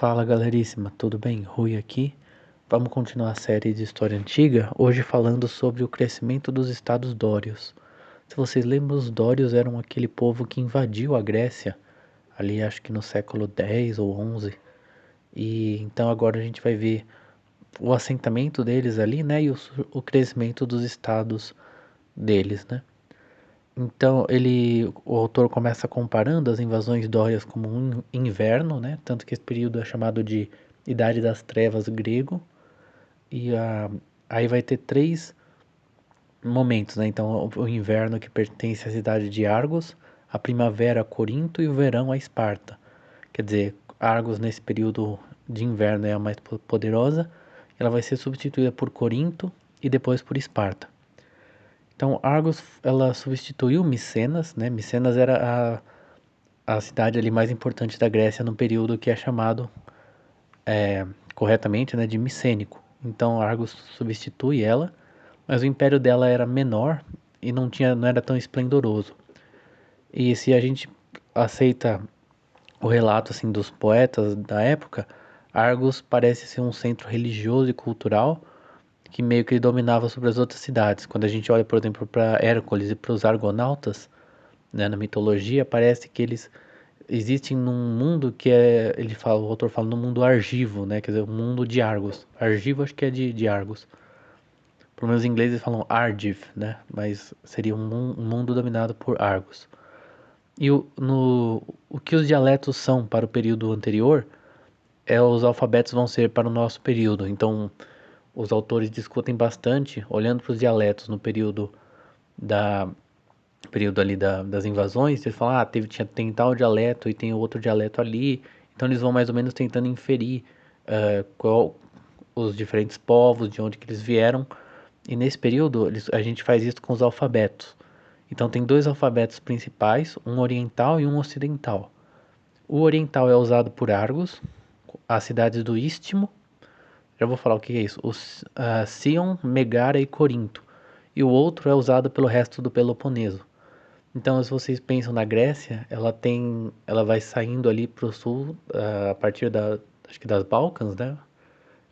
Fala galerinha, tudo bem? Rui aqui. Vamos continuar a série de história antiga, hoje falando sobre o crescimento dos estados dórios. Se vocês lembram, os dórios eram aquele povo que invadiu a Grécia, ali acho que no século 10 ou 11. E então agora a gente vai ver o assentamento deles ali, né? E o crescimento dos estados deles, né? Então o autor começa comparando as invasões dórias como um inverno, né? Tanto que esse período é chamado de Idade das Trevas grego. E aí vai ter três momentos, né? Então o inverno que pertence à cidade de Argos, a primavera a Corinto e o verão a Esparta. Quer dizer, Argos nesse período de inverno é a mais poderosa. Ela vai ser substituída por Corinto e depois por Esparta. Então Argos ela substituiu Micenas, né? Micenas era a cidade ali mais importante da Grécia no período que é chamado corretamente, né, de micênico. Então Argos substitui ela, mas o império dela era menor e não era tão esplendoroso. E se a gente aceita o relato assim dos poetas da época, Argos parece ser um centro religioso e cultural que meio que dominava sobre as outras cidades. Quando a gente olha, por exemplo, para Hércules e para os argonautas, né, na mitologia, parece que eles existem num mundo que o autor fala no mundo argivo, né, quer dizer, o mundo de Argos. Argivo acho que é de Argos. Pelo menos em inglês eles falam Argiv, né, mas seria um mundo dominado por Argos. E o que os dialetos são para o período anterior, os alfabetos vão ser para o nosso período. Então, os autores discutem bastante, olhando para os dialetos no da período ali das invasões, eles falam, tem tal dialeto e tem outro dialeto ali, então eles vão mais ou menos tentando inferir qual os diferentes povos, de onde que eles vieram, e nesse período a gente faz isso com os alfabetos. Então tem dois alfabetos principais, um oriental e um ocidental. O oriental é usado por Argos, as cidades do Istmo, já vou falar o que é isso, Sion, Megara e Corinto. E o outro é usado pelo resto do Peloponeso. Então, se vocês pensam na Grécia, ela vai saindo ali para o sul, a partir acho que das Balcãs, né?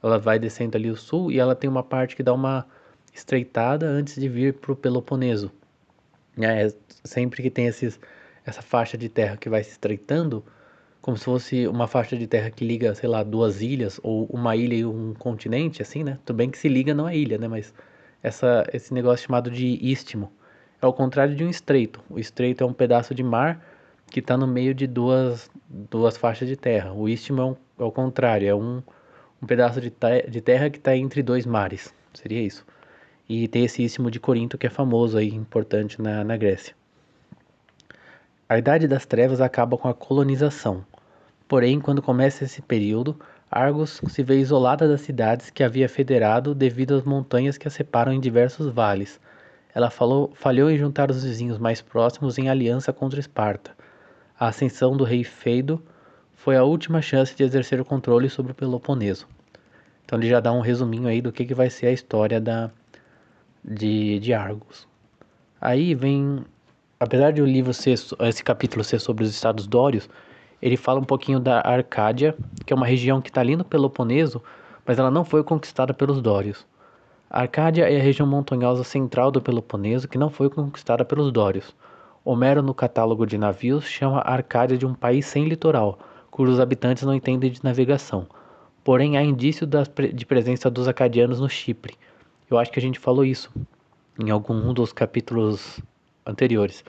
Ela vai descendo ali o sul e ela tem uma parte que dá uma estreitada antes de vir para o Peloponeso. Sempre que tem essa faixa de terra que vai se estreitando, como se fosse uma faixa de terra que liga, sei lá, duas ilhas ou uma ilha e um continente, assim, né? Tudo bem que se liga não é ilha, né? Mas esse negócio chamado de istmo é o contrário de um estreito. O estreito é um pedaço de mar que está no meio de duas faixas de terra. O istmo é o contrário, é um pedaço de terra que está entre dois mares. Seria isso. E tem esse istmo de Corinto que é famoso aí, importante na Grécia. A Idade das Trevas acaba com a colonização. Porém, quando começa esse período, Argos se vê isolada das cidades que havia federado devido às montanhas que a separam em diversos vales. Ela falhou em juntar os vizinhos mais próximos em aliança contra Esparta. A ascensão do rei Feido foi a última chance de exercer o controle sobre o Peloponeso. Então ele já dá um resuminho aí do que vai ser a história de Argos. Aí vem, apesar de esse capítulo ser sobre os estados dórios, ele fala um pouquinho da Arcádia, que é uma região que está ali no Peloponeso, mas ela não foi conquistada pelos dórios. A Arcádia é a região montanhosa central do Peloponeso que não foi conquistada pelos dórios. Homero, no catálogo de navios, chama a Arcádia de um país sem litoral, cujos habitantes não entendem de navegação. Porém, há indício de presença dos acadianos no Chipre. Eu acho que a gente falou isso em algum dos capítulos anteriores,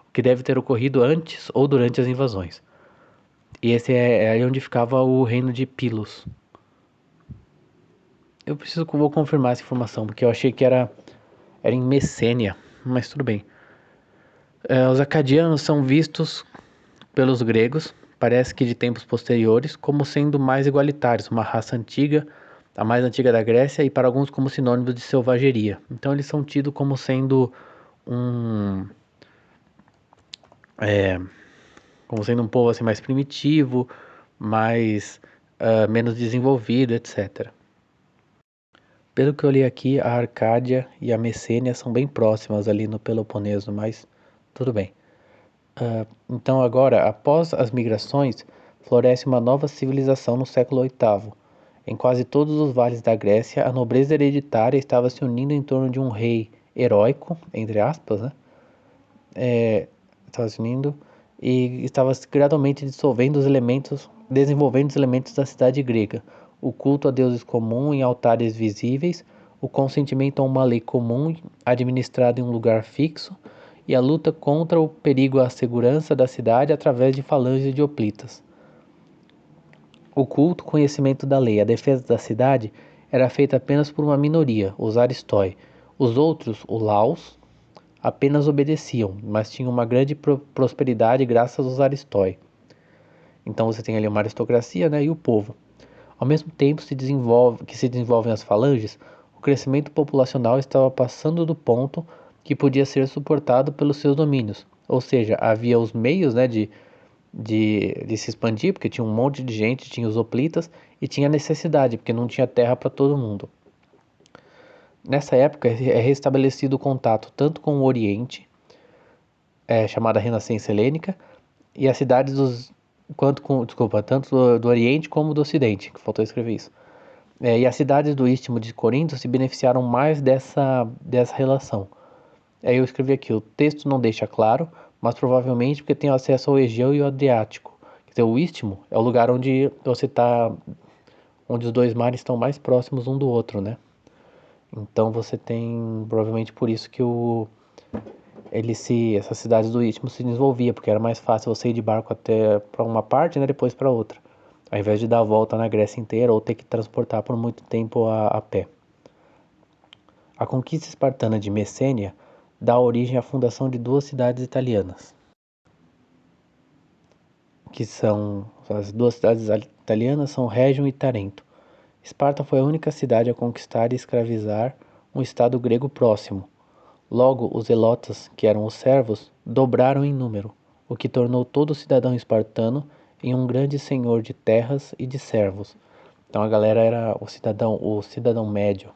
o que deve ter ocorrido antes ou durante as invasões. E esse é aí onde ficava o reino de Pilos. Vou confirmar essa informação, porque eu achei que era em Messênia, mas tudo bem. Os acadianos são vistos pelos gregos, parece que de tempos posteriores, como sendo mais igualitários, uma raça antiga, a mais antiga da Grécia, e para alguns como sinônimo de selvageria. Então eles são tidos como sendo um um povo assim mais primitivo, mais menos desenvolvido, etc. Pelo que eu li aqui, a Arcádia e a Messênia são bem próximas ali no Peloponeso, mas tudo bem. Então agora, após as migrações, floresce uma nova civilização no século VIII. Em quase todos os vales da Grécia, a nobreza hereditária estava se unindo em torno de um rei heróico, entre aspas, né? Estava se unindo e estava gradualmente desenvolvendo os elementos da cidade grega. O culto a deuses comum em altares visíveis, o consentimento a uma lei comum administrada em um lugar fixo e a luta contra o perigo à segurança da cidade através de falanges de hoplitas. O culto, conhecimento da lei, a defesa da cidade era feita apenas por uma minoria, os aristói. Os outros, o laos, apenas obedeciam, mas tinham uma grande prosperidade graças aos aristói. Então você tem ali uma aristocracia, né, e o povo. Ao mesmo tempo que se desenvolvem as falanges, o crescimento populacional estava passando do ponto que podia ser suportado pelos seus domínios. Ou seja, havia os meios, né, de se expandir, porque tinha um monte de gente, tinha os hoplitas, e tinha necessidade, porque não tinha terra para todo mundo. Nessa época é restabelecido o contato tanto com o Oriente, chamada Renascença Helênica, e as cidades tanto do Oriente como do Ocidente, que faltou escrever isso. E as cidades do Istmo de Corinto se beneficiaram mais dessa relação. Aí eu escrevi aqui, o texto não deixa claro, mas provavelmente porque tem acesso ao Egeu e ao Adriático. Quer dizer, o Istmo é o lugar onde onde os dois mares estão mais próximos um do outro, né? Então você tem, provavelmente por isso que essas cidades do Istmo se desenvolvia, porque era mais fácil você ir de barco até para uma parte, né, depois para outra, ao invés de dar a volta na Grécia inteira ou ter que transportar por muito tempo a pé. A conquista espartana de Messênia dá origem à fundação de duas cidades italianas, que são as duas cidades italianas são Rhegium e Tarento. Esparta foi a única cidade a conquistar e escravizar um estado grego próximo. Logo, os helotas, que eram os servos, dobraram em número, o que tornou todo cidadão espartano em um grande senhor de terras e de servos. Então a galera era o cidadão médio.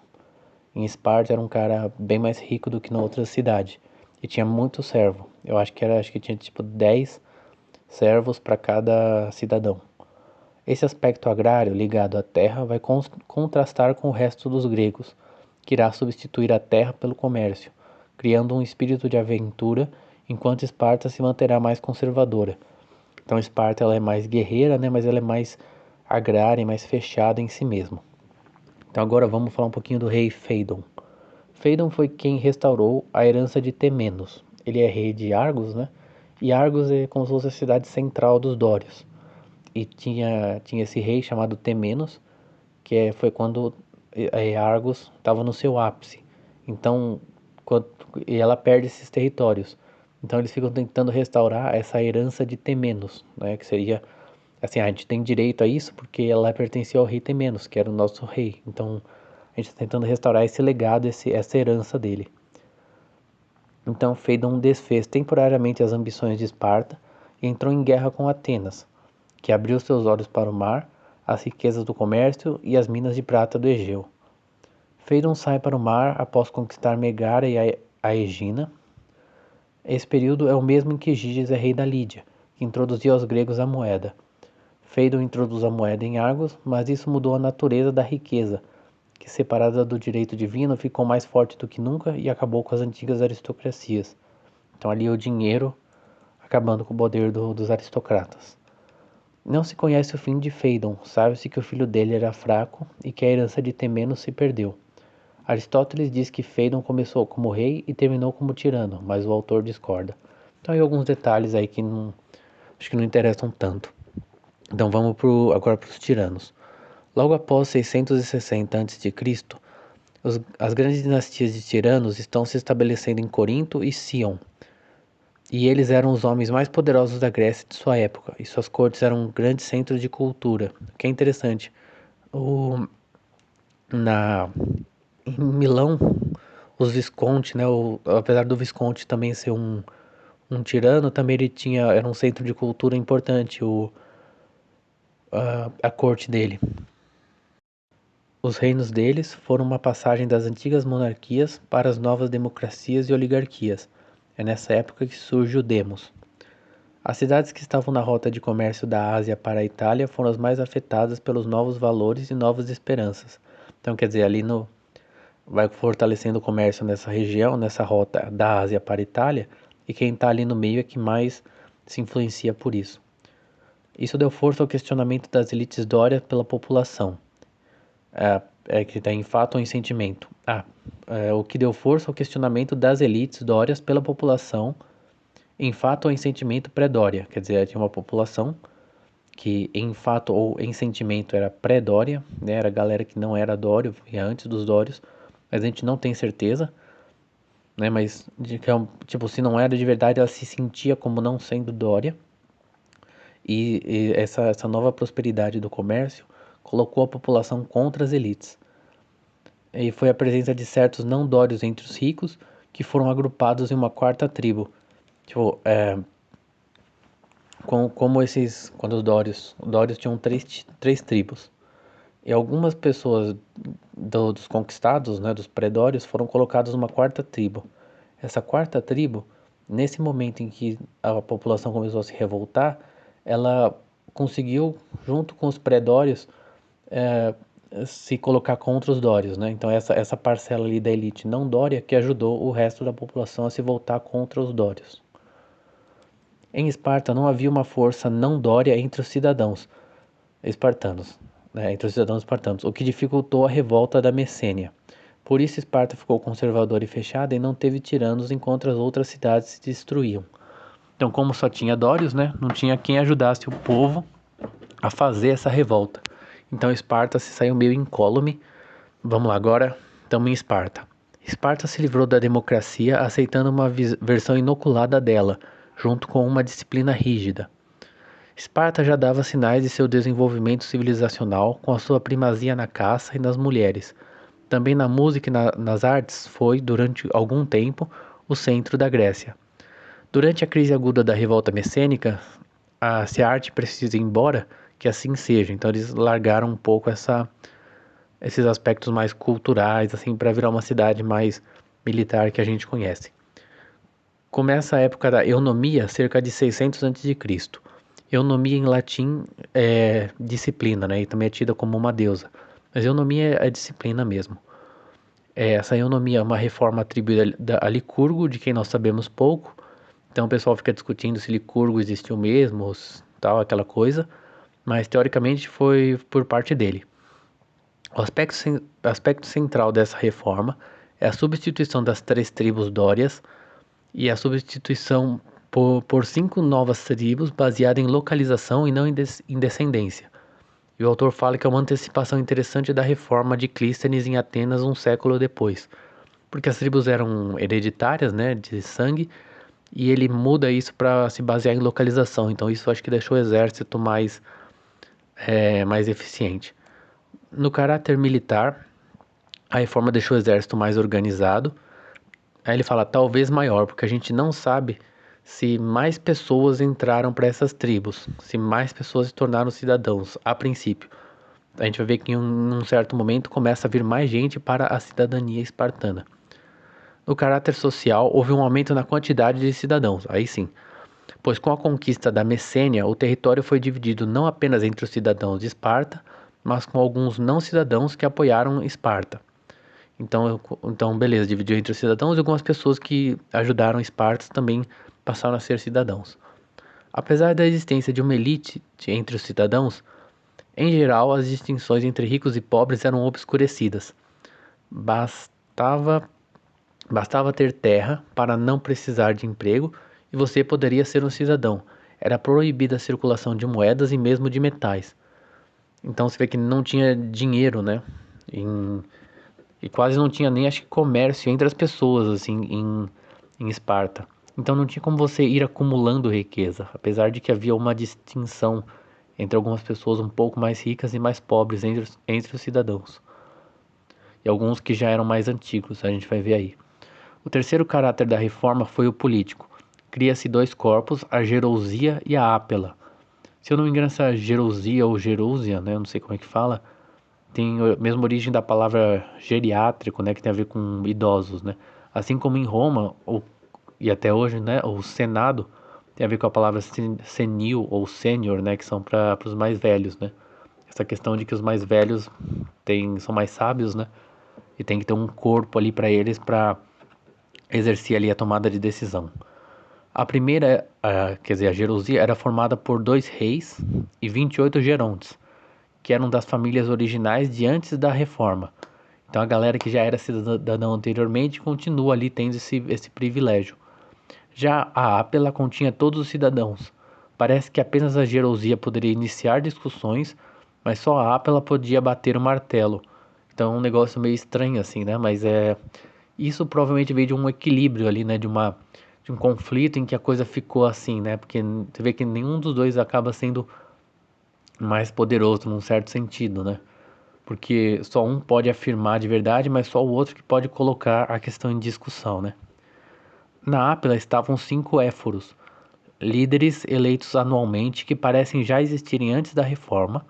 Em Esparta era um cara bem mais rico do que na outra cidade e tinha muito servo. Acho que tinha tipo 10 servos para cada cidadão. Esse aspecto agrário ligado à terra vai contrastar com o resto dos gregos, que irá substituir a terra pelo comércio, criando um espírito de aventura, enquanto Esparta se manterá mais conservadora. Então Esparta ela é mais guerreira, né, mas ela é mais agrária e mais fechada em si mesma. Então agora vamos falar um pouquinho do rei Feidon. Feidon foi quem restaurou a herança de Temenos. Ele é rei de Argos, né? E Argos é como se fosse a cidade central dos Dórios. E tinha esse rei chamado Temenos, foi quando Argos estava no seu ápice. Então, e ela perde esses territórios. Então eles ficam tentando restaurar essa herança de Temenos, né? Que seria assim, a gente tem direito a isso porque ela pertencia ao rei Temenos, que era o nosso rei. Então a gente está tentando restaurar esse legado, essa herança dele. Então Feidon desfez temporariamente as ambições de Esparta e entrou em guerra com Atenas, que abriu seus olhos para o mar, as riquezas do comércio e as minas de prata do Egeu. Feidon sai para o mar após conquistar Megara e a Egina. Esse período é o mesmo em que Giges é rei da Lídia, que introduziu aos gregos a moeda. Feidon introduz a moeda em Argos, mas isso mudou a natureza da riqueza, que separada do direito divino ficou mais forte do que nunca e acabou com as antigas aristocracias. Então ali o dinheiro acabando com o poder dos aristocratas. Não se conhece o fim de Feidon, sabe-se que o filho dele era fraco e que a herança de Temenos se perdeu. Aristóteles diz que Feidon começou como rei e terminou como tirano, mas o autor discorda. Então aí alguns detalhes aí que acho que não interessam tanto. Então vamos agora para os tiranos. Logo após 660 a.C., as grandes dinastias de tiranos estão se estabelecendo em Corinto e Sion. E eles eram os homens mais poderosos da Grécia de sua época, e suas cortes eram um grande centro de cultura. O que é interessante, o, na, em Milão, os Visconti, né, apesar do Visconti também ser um tirano, também era um centro de cultura importante, a corte dele. Os reinos deles foram uma passagem das antigas monarquias para as novas democracias e oligarquias. É nessa época que surge o demos. As cidades que estavam na rota de comércio da Ásia para a Itália foram as mais afetadas pelos novos valores e novas esperanças. Então, quer dizer, vai fortalecendo o comércio nessa região, nessa rota da Ásia para a Itália, e quem está ali no meio é que mais se influencia por isso. Isso deu força ao questionamento das elites dórias pela população. Que está em fato ou em sentimento. O que deu força ao questionamento das elites dórias pela população em fato ou em sentimento pré-dória. Quer dizer, tinha uma população que em fato ou em sentimento era pré-dória, né? Era a galera que não era dório, vinha antes dos dórios, mas a gente não tem certeza, né? Mas tipo, se não era de verdade, ela se sentia como não sendo dória. E essa nova prosperidade do comércio colocou a população contra as elites. E foi a presença de certos não dórios entre os ricos que foram agrupados em uma quarta tribo. Tipo, quando os dórios tinham três tribos. E algumas pessoas dos conquistados, né, dos pré-dórios, foram colocados numa quarta tribo. Essa quarta tribo, nesse momento em que a população começou a se revoltar, ela conseguiu, junto com os pré-dórios, se colocar contra os dórios, né? Então essa parcela ali da elite não dória que ajudou o resto da população a se voltar contra os dórios. Em Esparta não havia uma força não dória entre os cidadãos espartanos, né? Entre os cidadãos espartanos, o que dificultou a revolta da Messênia. Por isso Esparta ficou conservadora e fechada e não teve tiranos enquanto as outras cidades se destruíam. Então, como só tinha dórios, né, não tinha quem ajudasse o povo a fazer essa revolta. Então Esparta se saiu meio incólume. Vamos lá, agora estamos em Esparta. Esparta se livrou da democracia aceitando uma versão inoculada dela, junto com uma disciplina rígida. Esparta já dava sinais de seu desenvolvimento civilizacional com a sua primazia na caça e nas mulheres. Também na música e nas artes foi, durante algum tempo, o centro da Grécia. Durante a crise aguda da revolta messênica, se a arte precisa ir embora, que assim seja. Então eles largaram um pouco esses aspectos mais culturais, assim, para virar uma cidade mais militar que a gente conhece. Começa a época da eunomia, cerca de 600 a.C. Eunomia em latim é disciplina, né? E também é tida como uma deusa. Mas eunomia é disciplina mesmo. Essa eunomia é uma reforma atribuída a Licurgo, de quem nós sabemos pouco. Então o pessoal fica discutindo se Licurgo existiu mesmo, tal, aquela coisa. Mas teoricamente foi por parte dele. O aspecto central dessa reforma é a substituição das três tribos dórias e a substituição por cinco novas tribos baseada em localização e não em descendência. E o autor fala que é uma antecipação interessante da reforma de Clístenes em Atenas um século depois, porque as tribos eram hereditárias, né, de sangue, e ele muda isso para se basear em localização. Então isso acho que deixou o exército mais eficiente. No caráter militar, a reforma deixou o exército mais organizado. Aí ele fala, talvez maior, porque a gente não sabe se mais pessoas entraram para essas tribos, se mais pessoas se tornaram cidadãos, a princípio. A gente vai ver que em um certo momento começa a vir mais gente para a cidadania espartana. No caráter social, houve um aumento na quantidade de cidadãos, aí sim, pois com a conquista da Messênia, o território foi dividido não apenas entre os cidadãos de Esparta, mas com alguns não cidadãos que apoiaram Esparta. Então, beleza, dividiu entre os cidadãos e algumas pessoas que ajudaram Esparta também passaram a ser cidadãos. Apesar da existência de uma elite entre os cidadãos, em geral as distinções entre ricos e pobres eram obscurecidas. Bastava ter terra para não precisar de emprego e você poderia ser um cidadão. Era proibida a circulação de moedas e mesmo de metais. Então você vê que não tinha dinheiro, né? E quase não tinha nem, acho que, comércio entre as pessoas, assim, em Esparta. Então não tinha como você ir acumulando riqueza, apesar de que havia uma distinção entre algumas pessoas um pouco mais ricas e mais pobres entre os cidadãos. E alguns que já eram mais antigos, a gente vai ver aí. O terceiro caráter da reforma foi o político. Cria-se dois corpos, a gerousia e a ápela. Se eu não me engano, essa gerousia ou gerousia, né, eu não sei como é que fala, tem a mesma origem da palavra geriátrico, né, que tem a ver com idosos, né? Assim como em Roma, e até hoje, né, o Senado tem a ver com a palavra senil ou sênior, né, que são para os mais velhos, né? Essa questão de que os mais velhos são mais sábios, né? E tem que ter um corpo ali para eles para exercer ali a tomada de decisão. A primeira, quer dizer, a gerousia era formada por 2 reis e 28 gerontes, que eram das famílias originais de antes da reforma. Então a galera que já era cidadão anteriormente continua ali tendo esse privilégio. Já a Ápela continha todos os cidadãos. Parece que apenas a gerousia poderia iniciar discussões, mas só a Ápela podia bater o martelo. Então é um negócio meio estranho assim, né? Mas isso provavelmente veio de um equilíbrio ali, né? De um conflito em que a coisa ficou assim, né? Porque você vê que nenhum dos dois acaba sendo mais poderoso num certo sentido, né? Porque só um pode afirmar de verdade, mas só o outro que pode colocar a questão em discussão, né? Na Ápila estavam 5 éforos, líderes eleitos anualmente que parecem já existirem antes da reforma,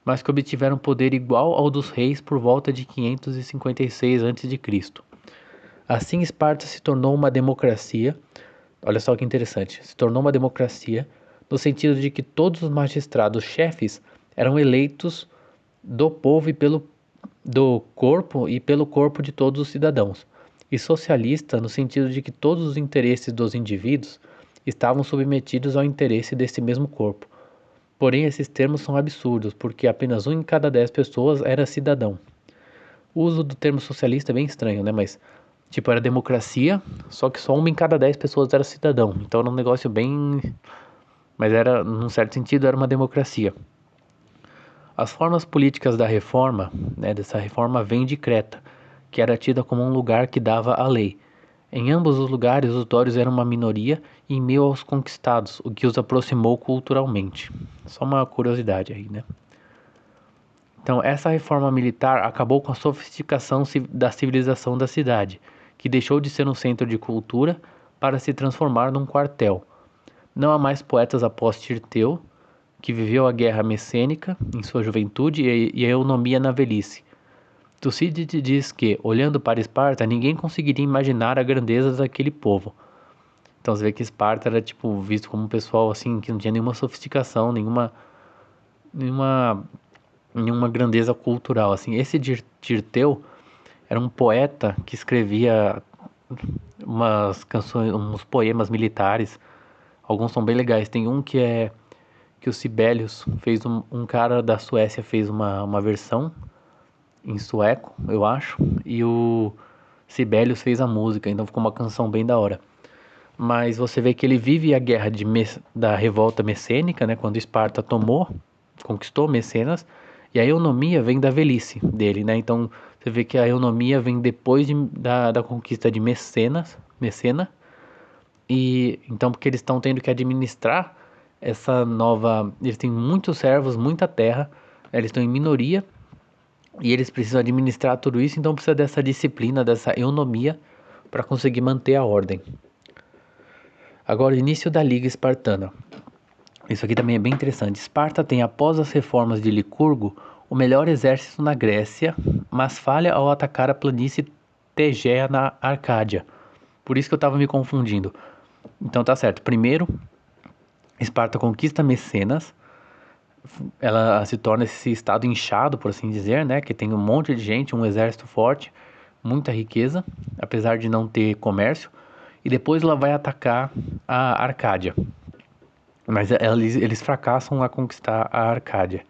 mas que obtiveram poder igual ao dos reis por volta de 556 a.C. Assim, Esparta se tornou uma democracia. Olha só que interessante, se tornou uma democracia no sentido de que todos os magistrados chefes eram eleitos do povo do corpo e pelo corpo de todos os cidadãos, e socialista no sentido de que todos os interesses dos indivíduos estavam submetidos ao interesse desse mesmo corpo. Porém, esses termos são absurdos, porque apenas um em cada 10 pessoas era cidadão. O uso do termo socialista é bem estranho, né? Mas, tipo, era democracia, só que só uma em cada 10 pessoas era cidadão. Então era um negócio bem. Mas era, num certo sentido, era uma democracia. As formas políticas da reforma, né, dessa reforma, vêm de Creta, que era tida como um lugar que dava a lei. Em ambos os lugares, os dórios eram uma minoria em meio aos conquistados, o que os aproximou culturalmente. Só uma curiosidade aí, né? Então, essa reforma militar acabou com a sofisticação da civilização da cidade, que deixou de ser um centro de cultura para se transformar num quartel. Não há mais poetas após Tirteu, que viveu a guerra messênica em sua juventude e a eunomia na velhice. Tucídides diz que, olhando para Esparta, ninguém conseguiria imaginar a grandeza daquele povo. Então você vê que Esparta era tipo visto como um pessoal assim que não tinha nenhuma sofisticação, nenhuma, nenhuma grandeza cultural assim. Esse Tirteu era um poeta que escrevia umas canções, uns poemas militares. Alguns são bem legais. Tem um que o Sibelius fez um cara da Suécia fez uma versão em sueco, eu acho, e o Sibelius fez a música, então ficou uma canção bem da hora. Mas você vê que ele vive a guerra da revolta messênica, né, quando Esparta conquistou Mecenas, e a eunomia vem da velhice dele, né? Então você vê que a eunomia vem depois da conquista de Mecena, e então porque eles estão tendo que administrar essa nova, eles têm muitos servos, muita terra, eles estão em minoria e eles precisam administrar tudo isso, então precisa dessa disciplina, dessa eunomia para conseguir manter a ordem. Agora, o início da Liga Espartana. Isso aqui também é bem interessante. Esparta tem, após as reformas de Licurgo, o melhor exército na Grécia, mas falha ao atacar a planície Tegea na Arcádia. Por isso que eu estava me confundindo. Então tá certo. Primeiro, Esparta conquista Mecenas. Ela se torna esse estado inchado, por assim dizer, né? Que tem um monte de gente, um exército forte, muita riqueza, apesar de não ter comércio. E depois ela vai atacar a Arcádia. Mas eles fracassam a conquistar a Arcádia.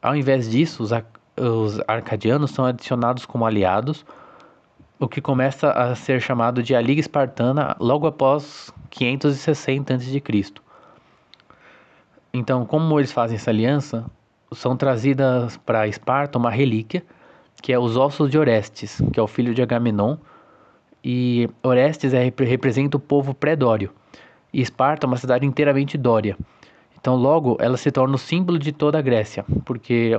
Ao invés disso, os arcadianos são adicionados como aliados, o que começa a ser chamado de a Liga Espartana logo após 560 a.C. Então, como eles fazem essa aliança, são trazidas para Esparta uma relíquia, que é os ossos de Orestes, que é o filho de Agamenon, e Orestes representa o povo pré-dório, e Esparta é uma cidade inteiramente dória. Então, logo, ela se torna o símbolo de toda a Grécia, porque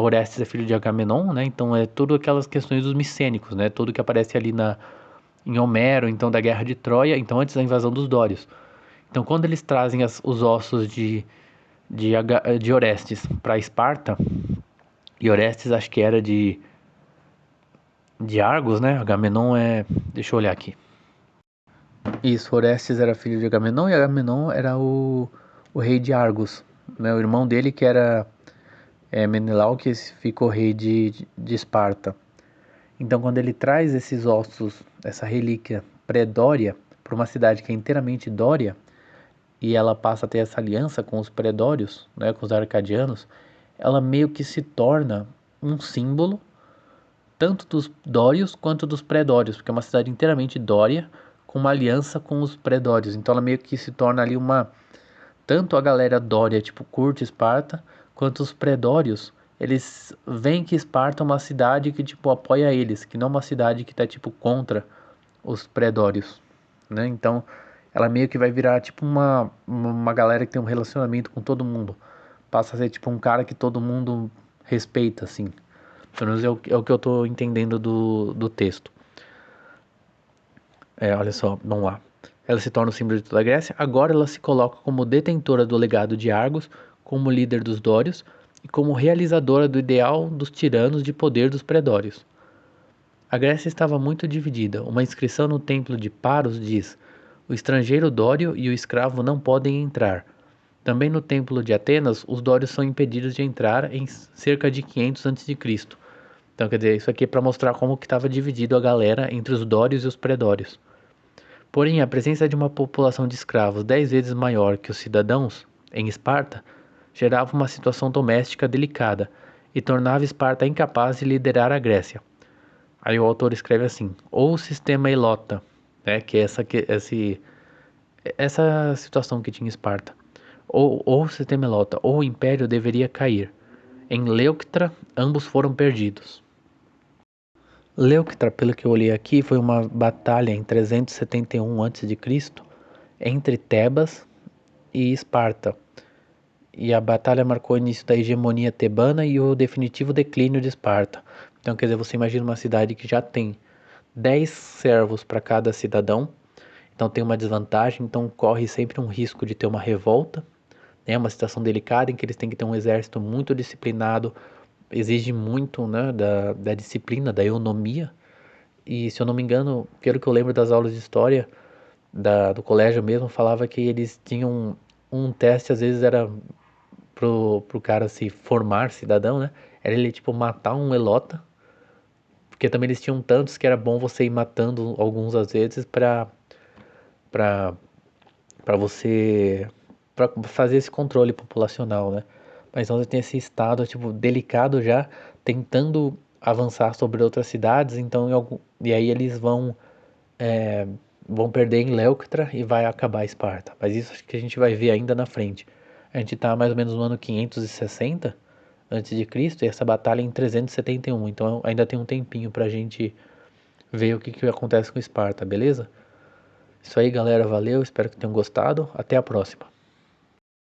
Orestes é filho de Agamenon, né? Então, é tudo aquelas questões dos micênicos, né? Tudo que aparece ali em Homero, então, da Guerra de Troia, então, antes da invasão dos dórios. Então, quando eles trazem os ossos de Orestes para Esparta, e Orestes acho que era de Argos, né? Agamenon é... Deixa eu olhar aqui. Isso, Orestes era filho de Agamenon e Agamenon era o rei de Argos, né? O irmão dele que era Menelau, que ficou rei de Esparta. Então, quando ele traz esses ossos, essa relíquia pré-dória, para uma cidade que é inteiramente dória, e ela passa a ter essa aliança com os predórios, né, com os arcadianos, ela meio que se torna um símbolo tanto dos dórios quanto dos predórios, porque é uma cidade inteiramente dória com uma aliança com os predórios. Então ela meio que se torna ali uma tanto a galera dória, tipo, curte Esparta, quanto os predórios, eles veem que Esparta é uma cidade que, tipo, apoia eles, que não é uma cidade que tá, tipo, contra os predórios, né? Então, ela meio que vai virar, tipo, uma galera que tem um relacionamento com todo mundo. Passa a ser, tipo, um cara que todo mundo respeita, assim. Pelo menos é o que eu tô entendendo do texto. Olha só, vamos lá. Ela se torna o símbolo de toda a Grécia. Agora ela se coloca como detentora do legado de Argos, como líder dos Dórios e como realizadora do ideal dos tiranos de poder dos predórios. A Grécia estava muito dividida. Uma inscrição no templo de Paros diz: o estrangeiro dório e o escravo não podem entrar. Também no templo de Atenas, os dórios são impedidos de entrar em cerca de 500 a.C. Então, quer dizer, isso aqui é para mostrar como que estava dividido a galera entre os dórios e os predórios. Porém, a presença de uma população de escravos 10 vezes maior que os cidadãos em Esparta gerava uma situação doméstica delicada e tornava Esparta incapaz de liderar a Grécia. Aí o autor escreve assim: ou o sistema Elota, né, que é essa situação que tinha Esparta, ou o sistema Elota, ou o império deveria cair. Em Leuctra, ambos foram perdidos. Leuctra, pelo que eu olhei aqui, foi uma batalha em 371 a.C. entre Tebas e Esparta. E a batalha marcou o início da hegemonia tebana e o definitivo declínio de Esparta. Então, quer dizer, você imagina uma cidade que já tem 10 servos para cada cidadão, então tem uma desvantagem, então corre sempre um risco de ter uma revolta, né? Uma situação delicada em que eles têm que ter um exército muito disciplinado, exige muito, né, da disciplina, da economia. E se eu não me engano, pelo que eu lembro das aulas de história do colégio mesmo, falava que eles tinham um teste, às vezes era pro cara se formar cidadão, né? Era ele, tipo, matar um elota, porque também eles tinham tantos que era bom você ir matando alguns às vezes pra, pra você, pra fazer esse controle populacional, né? Mas então você tem esse estado, tipo, delicado já, tentando avançar sobre outras cidades, então e aí eles é, vão perder em Leuctra e vai acabar Esparta. Mas isso acho que a gente vai ver ainda na frente. A gente está mais ou menos no ano 560 antes de Cristo e essa batalha é em 371. Então ainda tem um tempinho para a gente ver o que acontece com Esparta, beleza? Isso aí, galera. Valeu. Espero que tenham gostado. Até a próxima.